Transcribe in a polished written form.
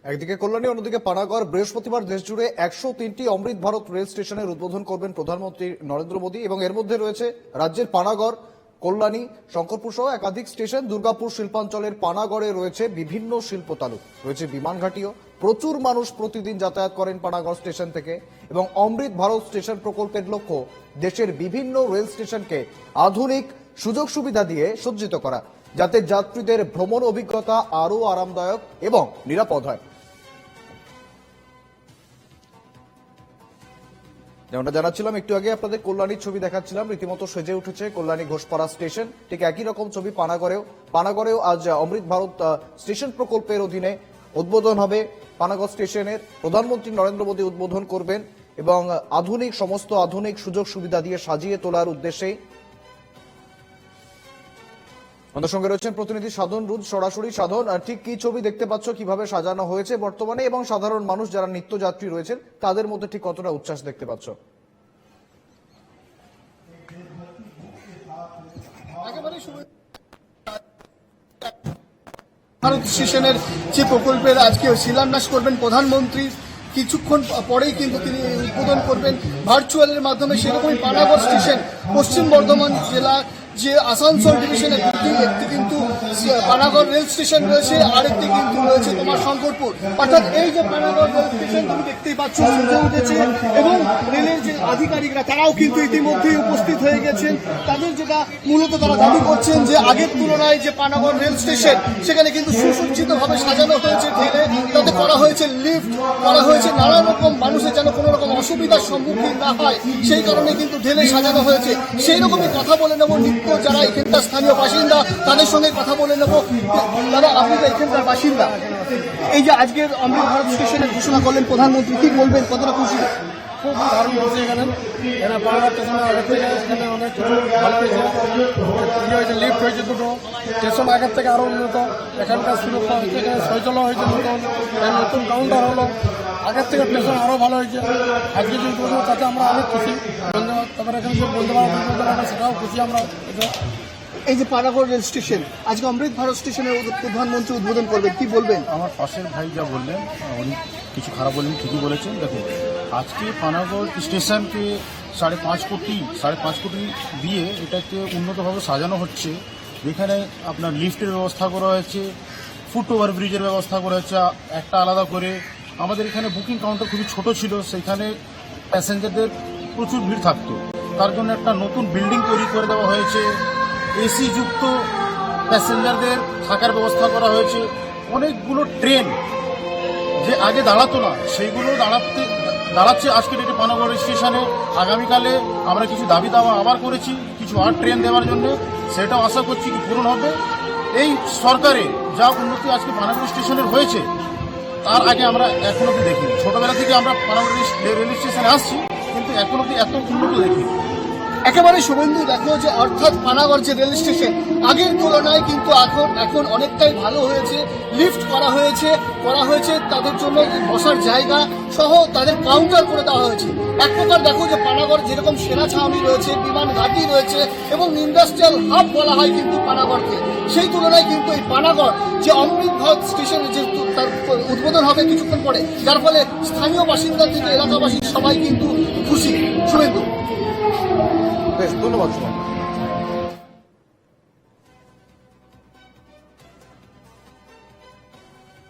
একদিকে কল্যাণী, অন্যদিকে পানাগড়। বৃহস্পতিবার দেশজুড়ে 103টি অমৃত ভারত রেল স্টেশনের উদ্বোধন করবেন প্রধানমন্ত্রী নরেন্দ্র মোদী এবং এর মধ্যে রয়েছে রাজ্যের পানাগড়, কল্যাণী, শঙ্করপুর সহ একাধিক স্টেশন। দুর্গাপুর শিল্পাঞ্চলের পানাগড়ে রয়েছে বিভিন্ন শিল্প তালুক, রয়েছে বিমানঘাটিও। প্রচুর মানুষ প্রতিদিন যাতায়াত করেন পানাগড় স্টেশন থেকে এবং অমৃত ভারত স্টেশন প্রকল্পের লক্ষ্য দেশের বিভিন্ন রেল স্টেশনকে আধুনিক সুযোগ সুবিধা দিয়ে সজ্জিত করা, যাতে যাত্রীদের ভ্রমণ অভিজ্ঞতা আরও আরামদায়ক এবং নিরাপদ হয়। যেমনটা জানাচ্ছিলাম একটু আগে আপনাদের কল্যাণীর ছবি দেখাচ্ছিলাম, রীতিমতো সেজে উঠেছে কল্যাণী ঘোষপাড়া স্টেশন। ঠিক একই রকম ছবি পানাগড়েও আজ অমৃত ভারত স্টেশন প্রকল্পের অধীনে উদ্বোধন হবে পানাগড় স্টেশনের। প্রধানমন্ত্রী নরেন্দ্র মোদী উদ্বোধন করবেন এবং সমস্ত আধুনিক সুযোগ সুবিধা দিয়ে সাজিয়ে তোলার উদ্দেশ্যে আমাদের সঙ্গে রয়েছেন প্রতিনিধি সাধন রুদ। সরাসরি সাধন, ঠিক কি ছবি দেখতে পাচ্ছ, কিভাবে সাজানো হয়েছে বর্তমানে, এবং সাধারণ মানুষ যারা নিত্যযাত্রী রয়েছেন তাদের মধ্যে ঠিক কতটা উচ্ছ্বাস দেখতে পাচ্ছ? ভারত স্টেশনের যে প্রকল্পের আজকে শিলান্যাস করবেন প্রধানমন্ত্রী, কিছুক্ষণ পরেই কিন্তু তিনি উদ্বোধন করবেন ভার্চুয়ালের মাধ্যমে। সেরকমই পানাগড় স্টেশন পশ্চিম বর্ধমান জেলা যে আসানসোল ডিভিশনের একটি কিন্তু পানাগড় রেল স্টেশন রয়েছে, আরেকটি কিন্তু রয়েছে তোমার শঙ্করপুর। অর্থাৎ এই যে পানাগড় রেল স্টেশন তুমি দেখতেই পাচ্ছ সেজে উঠেছে এবং রেলের যে আধিকারিকরা তারাও কিন্তু ইতিমধ্যেই উপস্থিত হয়ে গেছেন। তাদের যেটা মূলত তারা দাবি করছেন যে আগের তুলনায় যে পানাগড় রেল স্টেশন সেখানে কিন্তু সুসজ্জিতভাবে সাজানো হয়েছে, ঢেলে তাতে করা হয়েছে লিফট, করা হয়েছে নানা রকম মানুষের যেন কোনো রকম অসুবিধার সম্মুখীন না হয় সেই কারণে কিন্তু ঢেলে সাজানো হয়েছে। সেই রকমই কথা বলে নেব যারা এখানকার স্থানীয় বাসিন্দা, তাদের সঙ্গে কথা বলে নেব। দাদা, আপনি তো এখানকার বাসিন্দা, এই যে আজকের অমৃত ভারত স্টেশনের ঘোষণা করলেন প্রধানমন্ত্রী, কি বলবেন, কতটা খুশি? খুব দারুণ হয়েছে এখানে পানাগড় স্টেশনে আগের থেকে এখানে অনেক ভালো হয়েছে। হয়েছে লিফট হয়েছে দুটো, স্টেশন আগের থেকে আরও উন্নত। এখানকার সুরক্ষা হয়েছে, এখানে শৌচালয় হয়েছে নতুন কাউন্টার হলো, আগের থেকে স্টেশন আরও ভালো হয়েছে। আজকে যে উদ্বোধন তাতে আমরা অনেক খুশি। তারপরে এখানে যে বন্ধু বান্ধব সেটাও খুশি আমরা। এই যে পানাগড় রেল স্টেশন আজকে অমৃত ভারত স্টেশনের প্রধানমন্ত্রী উদ্বোধন করবেন, কি বলবেন? আমার পাশের ভাই যা বললেন উনি কিছু খারাপ বলেন, ঠিকই বলেছেন। দেখুন, আজকে পানাগড় স্টেশনকে 5.5 কোটি দিয়ে এটাকে উন্নতভাবে সাজানো হচ্ছে। এখানে আপনার লিফটের ব্যবস্থা করা হয়েছে, ফুট ওভার ব্রিজের ব্যবস্থা করা হয়েছে একটা আলাদা করে। আমাদের এখানে বুকিং কাউন্টার খুবই ছোট ছিল, সেখানে প্যাসেঞ্জারদের প্রচুর ভিড় থাকতো, তার জন্য একটা নতুন বিল্ডিং তৈরি করে দেওয়া হয়েছে। এসি যুক্ত প্যাসেঞ্জারদের থাকার ব্যবস্থা করা হয়েছে। অনেকগুলো ট্রেন যে আগে দাঁড়াতো না সেইগুলো দাঁড়াচ্ছে আজকে ডেটে পানাগড় স্টেশনে। আগামীকালে আমরা কিছু দাবি দাওয়া আবার করেছি, কিছু আর ট্রেন দেওয়ার জন্য, সেটাও আশা করছি কি পূরণ হবে। এই সরকারে যা উন্নতি আজকে পানাগড় স্টেশনের হয়েছে তার আগে আমরা এখন অব্দি দেখিনি। ছোটবেলা থেকে আমরা পানাগড় রেল স্টেশনে আসছি, কিন্তু এখন অব্দি এত উন্নতি দেখিনি। একেবারে শুভেন্দু, দেখো যে অর্থাৎ পানাগড় যে রেল স্টেশন আগের তুলনায় কিন্তু এখন অনেকটাই ভালো হয়েছে। লিফট করা হয়েছে তাদের জন্য বসার জায়গা সহ তাদের কাউন্টার করে দেওয়া হয়েছে। এক প্রকার দেখো যে পানাগড় যেরকম সেনা ছাউনি রয়েছে, বিমান ঘাঁটি রয়েছে এবং ইন্ডাস্ট্রিয়াল হাব বলা হয় কিন্তু পানাগড়কে, সেই তুলনায় কিন্তু এই পানাগড় যে অমৃত ভারত স্টেশনে যে তার উদ্বোধন হবে কিছুক্ষণ পরে, যার ফলে স্থানীয় বাসিন্দা থেকে এলাকাবাসী সবাই কিন্তু খুশি। শুভেন্দু, বেশ, ধন্যবাদ।